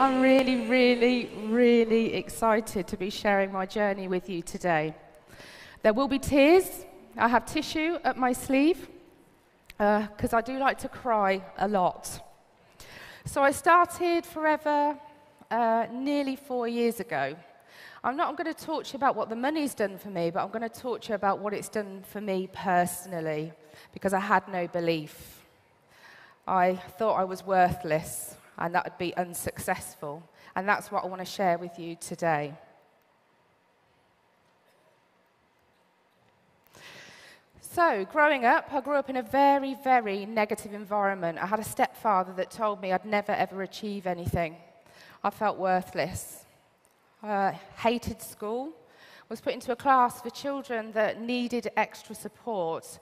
I'm really, really, really excited to be sharing my journey with you today. There will be tears. I have tissue up my sleeve because I do like to cry a lot. So I started Forever nearly 4 years ago. I'm not going to talk to you about what the money's done for me, but I'm going to talk to you about what it's done for me personally, because I had no belief. I thought I was worthless and that would be unsuccessful, and that's what I want to share with you today. So, growing up, I grew up in a very, very negative environment. I had a stepfather that told me I'd never, ever achieve anything. I felt worthless. I hated school. Was put into a class for children that needed extra support.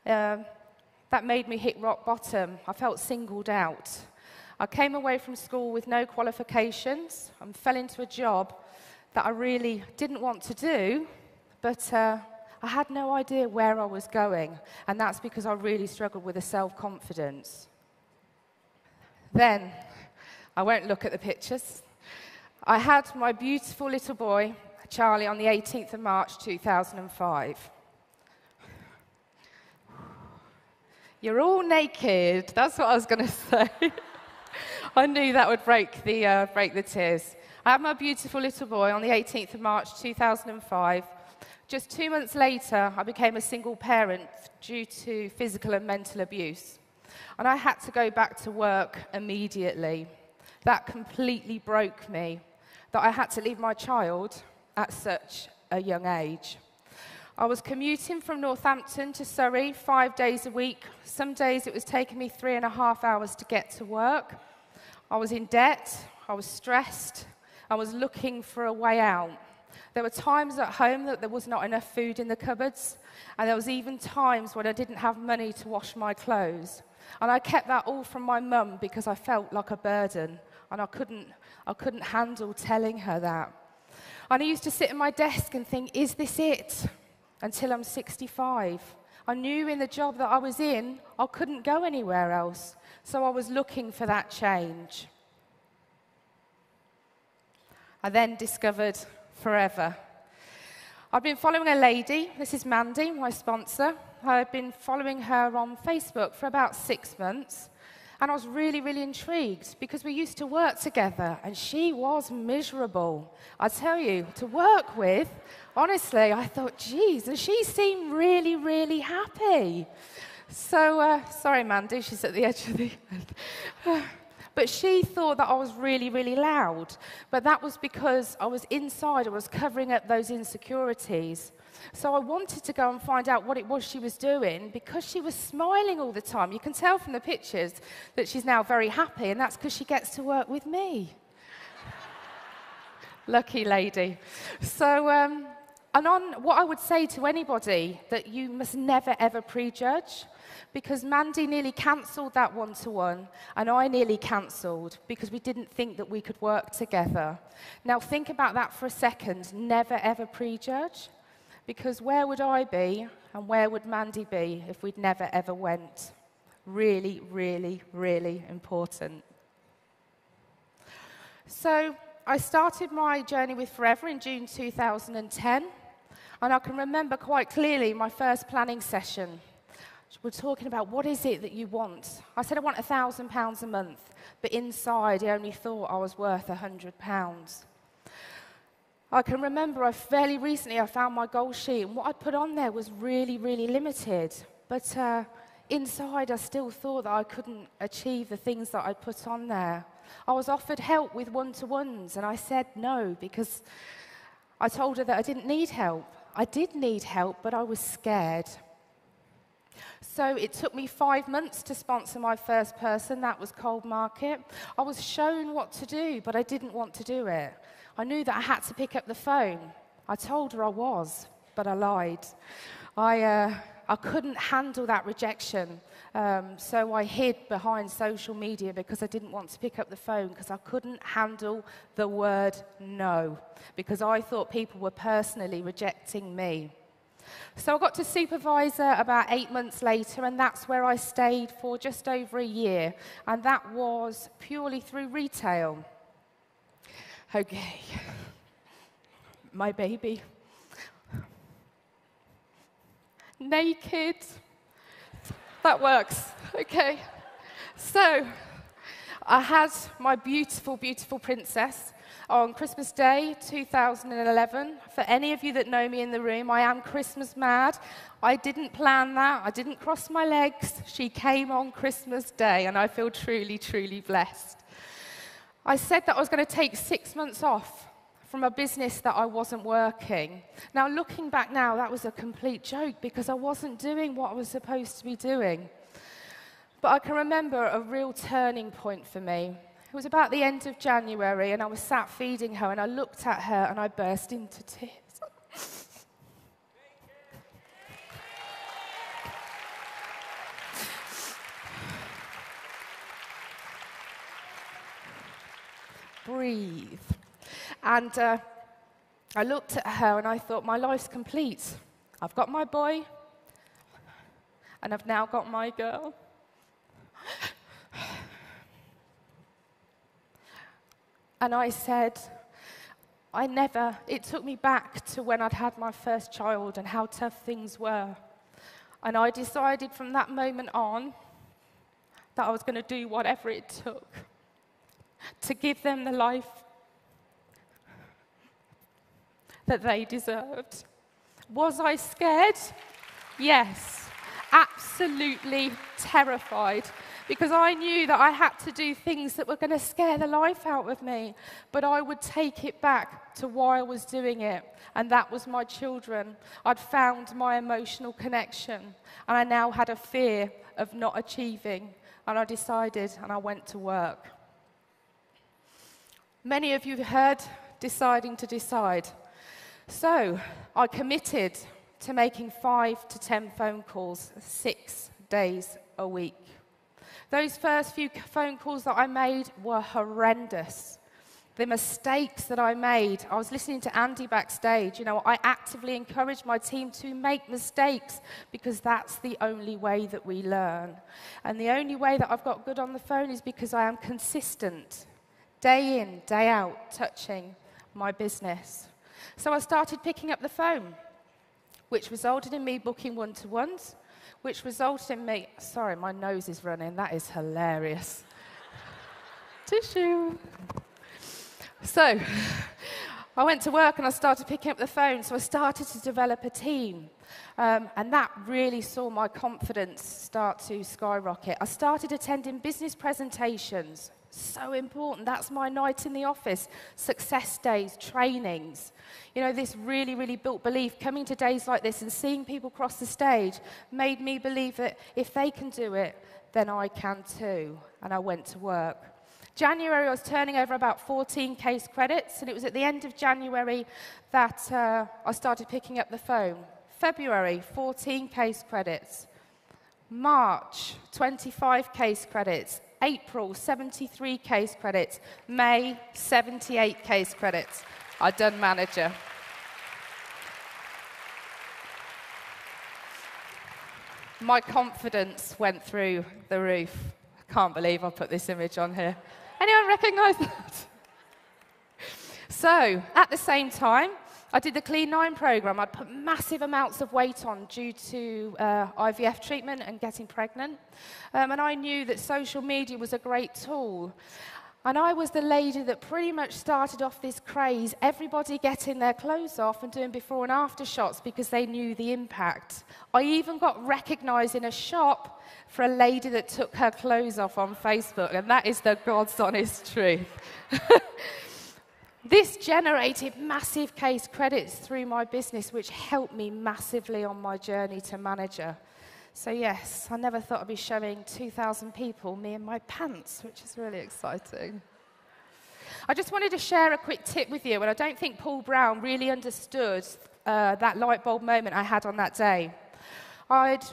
That made me hit rock bottom. I felt singled out. I came away from school with no qualifications and fell into a job that I really didn't want to do, but I had no idea where I was going, and that's because I really struggled with a self-confidence. Then, I won't look at the pictures. I had my beautiful little boy, Charlie, on the 18th of March, 2005. You're all naked. That's what I was going to say. I knew that would break the tears. I had my beautiful little boy on the 18th of March, 2005. Just 2 months later, I became a single parent due to physical and mental abuse. And I had to go back to work immediately. That completely broke me, that I had to leave my child at such a young age. I was commuting from Northampton to Surrey 5 days a week. Some days it was taking me 3.5 hours to get to work. I was in debt, I was stressed, I was looking for a way out. There were times at home that there was not enough food in the cupboards, and there was even times when I didn't have money to wash my clothes. And I kept that all from my mum because I felt like a burden, and I couldn't handle telling her that. And I used to sit at my desk and think, is this it? Until I'm 65. I knew in the job that I was in, I couldn't go anywhere else, so I was looking for that change. I then discovered Forever. I've been following a lady, this is Mandy, my sponsor. I've been following her on Facebook for about 6 months, and I was really, really intrigued because we used to work together, and she was miserable. I tell you, to work with, honestly, I thought, geez, and she seemed really, really happy. So, sorry, Mandy, she's at the edge of the But she thought that I was really, really loud. But that was because I was inside, I was covering up those insecurities. So I wanted to go and find out what it was she was doing because she was smiling all the time. You can tell from the pictures that she's now very happy, and that's because she gets to work with me. Lucky lady. So, and on what I would say to anybody, that you must never, ever prejudge. Because Mandy nearly cancelled that one-to-one, and I nearly cancelled because we didn't think that we could work together. Now think about that for a second. Never, ever prejudge. Because where would I be and where would Mandy be if we'd never, ever went? Really, really, really important. So I started my journey with Forever in June 2010, and I can remember quite clearly my first planning session. We're talking about what is it that you want. I said I want £1,000 a month, but inside I only thought I was worth £100. I can remember fairly recently I found my goal sheet, and what I put on there was really, really limited. But inside I still thought that I couldn't achieve the things that I put on there. I was offered help with one-to-ones, and I said no because I told her that I didn't need help. I did need help, but I was scared. So it took me 5 months to sponsor my first person. That was Cold Market. I was shown what to do, but I didn't want to do it. I knew that I had to pick up the phone. I told her I was, but I lied. I couldn't handle that rejection, so I hid behind social media because I didn't want to pick up the phone because I couldn't handle the word no, because I thought people were personally rejecting me. So I got to supervisor about 8 months later, and that's where I stayed for just over a year, and that was purely through retail. Okay. My baby. Naked. That works. Okay. So, I had my beautiful, beautiful princess on Christmas Day 2011. For any of you that know me in the room, I am Christmas mad. I didn't plan that. I didn't cross my legs. She came on Christmas Day, and I feel truly, truly blessed. I said that I was going to take 6 months off from a business that I wasn't working. Now, looking back now, that was a complete joke because I wasn't doing what I was supposed to be doing. But I can remember a real turning point for me. It was about the end of January, and I was sat feeding her, and I looked at her, and I burst into tears. Breathe. And I looked at her, and I thought, my life's complete. I've got my boy, and I've now got my girl. And I said, it took me back to when I'd had my first child and how tough things were. And I decided from that moment on that I was going to do whatever it took to give them the life that they deserved. Was I scared? Yes, absolutely terrified. Because I knew that I had to do things that were going to scare the life out of me. But I would take it back to why I was doing it. And that was my children. I'd found my emotional connection. And I now had a fear of not achieving. And I decided, and I went to work. Many of you heard deciding to decide. So I committed to making 5 to 10 phone calls 6 days a week. Those first few phone calls that I made were horrendous. The mistakes that I made, I was listening to Andy backstage. You know, I actively encourage my team to make mistakes because that's the only way that we learn. And the only way that I've got good on the phone is because I am consistent, day in, day out, touching my business. So I started picking up the phone, which resulted in me booking one-to-ones, which resulted in me, sorry, my nose is running, that is hilarious. Tissue. So, I went to work and I started picking up the phone, so I started to develop a team. And that really saw my confidence start to skyrocket. I started attending business presentations. So important. That's my night in the office. Success days, trainings. You know, this really, really built belief. Coming to days like this and seeing people cross the stage made me believe that if they can do it, then I can too. And I went to work. January, I was turning over about 14 case credits, and it was at the end of January that I started picking up the phone. February, 14 case credits. March, 25 case credits. April, 73 case credits. May, 78 case credits. I'd done manager. My confidence went through the roof. I can't believe I put this image on here. Anyone recognize that? So, at the same time, I did the Clean 9 program. I'd put massive amounts of weight on due to IVF treatment and getting pregnant. And I knew that social media was a great tool. And I was the lady that pretty much started off this craze, everybody getting their clothes off and doing before and after shots because they knew the impact. I even got recognized in a shop for a lady that took her clothes off on Facebook, and that is the God's honest truth. This generated massive case credits through my business, which helped me massively on my journey to manager. So yes, I never thought I'd be showing 2,000 people me in my pants, which is really exciting. I just wanted to share a quick tip with you, and I don't think Paul Brown really understood that light bulb moment I had on that day. I'd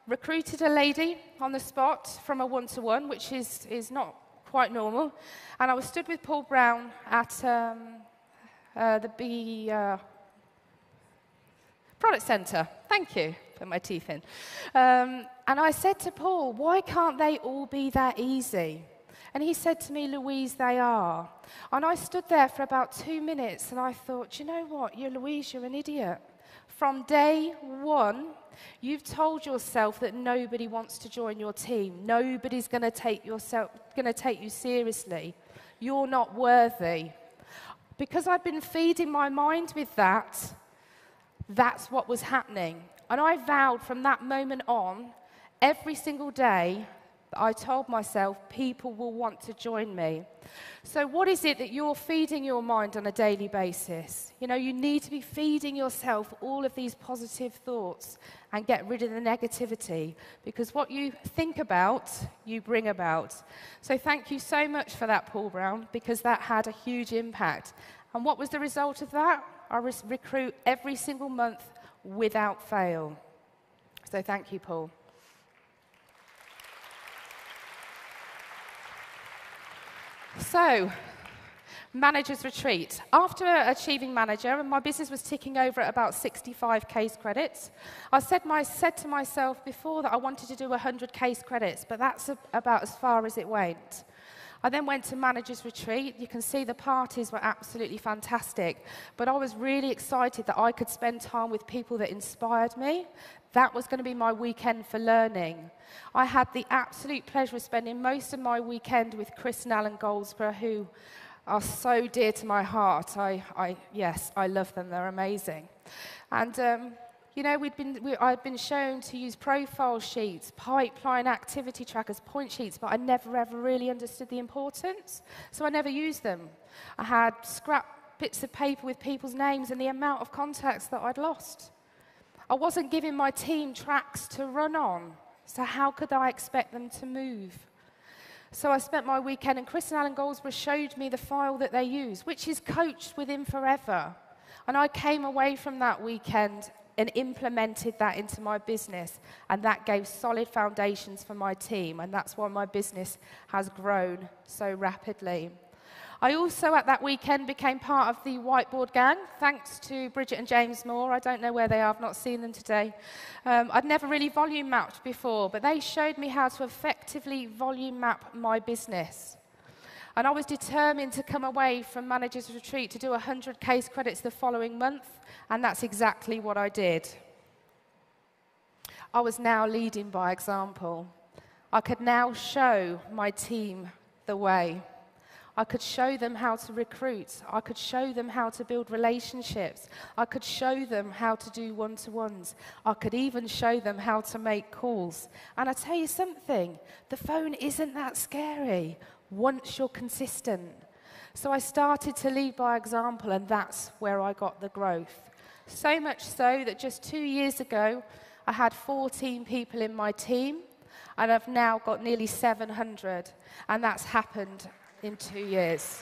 recruited a lady on the spot from a one-to-one, which is not quite normal, and I was stood with Paul Brown at the product centre. Thank you. Put my teeth in. And I said to Paul, why can't they all be that easy? And he said to me, Louise, they are. And I stood there for about 2 minutes and I thought, do you know what? Louise, you're an idiot. From day one, you've told yourself that nobody wants to join your team. Nobody's going to take you seriously. You're not worthy. Because I'd been feeding my mind with that, that's what was happening. And I vowed from that moment on, every single day, I told myself, people will want to join me. So what is it that you're feeding your mind on a daily basis? You know, you need to be feeding yourself all of these positive thoughts and get rid of the negativity, because what you think about, you bring about. So thank you so much for that, Paul Brown, because that had a huge impact. And what was the result of that? I recruit every single month without fail. So thank you, Paul. So, Manager's Retreat. After achieving manager, and my business was ticking over at about 65 case credits, I said to myself before that I wanted to do 100 case credits, but that's about as far as it went. I then went to Manager's Retreat. You can see the parties were absolutely fantastic, but I was really excited that I could spend time with people that inspired me. That was going to be my weekend for learning. I had the absolute pleasure of spending most of my weekend with Chris and Alan Goldsborough, who are so dear to my heart. Yes, I love them. They're amazing. And you know, I'd been shown to use profile sheets, pipeline activity trackers, point sheets, but I never ever really understood the importance, so I never used them. I had scrap bits of paper with people's names and the amount of contacts that I'd lost. I wasn't giving my team tracks to run on, so how could I expect them to move? So I spent my weekend, and Chris and Alan Goldsborough showed me the file that they use, which is Coached Within Forever. And I came away from that weekend and implemented that into my business, and that gave solid foundations for my team, and that's why my business has grown so rapidly. I also, at that weekend, became part of the Whiteboard Gang, thanks to Bridget and James Moore. I don't know where they are, I've not seen them today. I'd never really volume mapped before, but they showed me how to effectively volume map my business. And I was determined to come away from Manager's Retreat to do 100 case credits the following month, and that's exactly what I did. I was now leading by example. I could now show my team the way. I could show them how to recruit. I could show them how to build relationships. I could show them how to do one-to-ones. I could even show them how to make calls. And I tell you something, the phone isn't that scary once you're consistent. So I started to lead by example, and that's where I got the growth. So much so that just 2 years ago, I had 14 people in my team, and I've now got nearly 700, and that's happened in 2 years.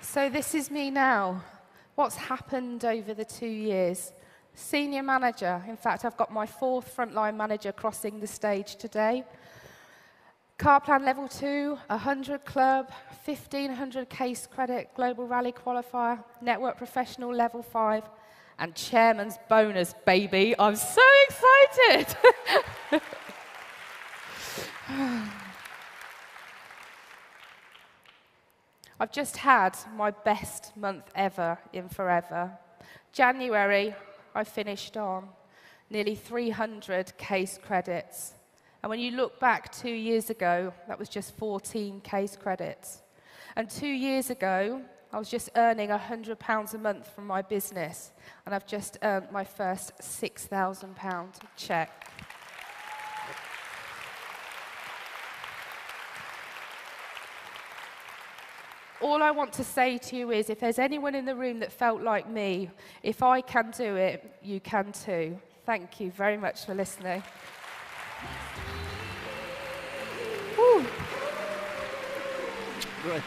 So this is me now. What's happened over the 2 years? Senior manager. In fact, I've got my 4th frontline manager crossing the stage today. Car plan level 2, 100 club, 1,500 case credit, global rally qualifier, network professional level 5, and chairman's bonus, baby. I'm so excited. I've just had my best month ever in Forever. January, I finished on nearly 300 case credits. And when you look back 2 years ago, that was just 14 case credits. And 2 years ago, I was just earning £100 a month from my business, and I've just earned my first £6,000 check. All I want to say to you is, if there's anyone in the room that felt like me, if I can do it, you can too. Thank you very much for listening. Woo. Right.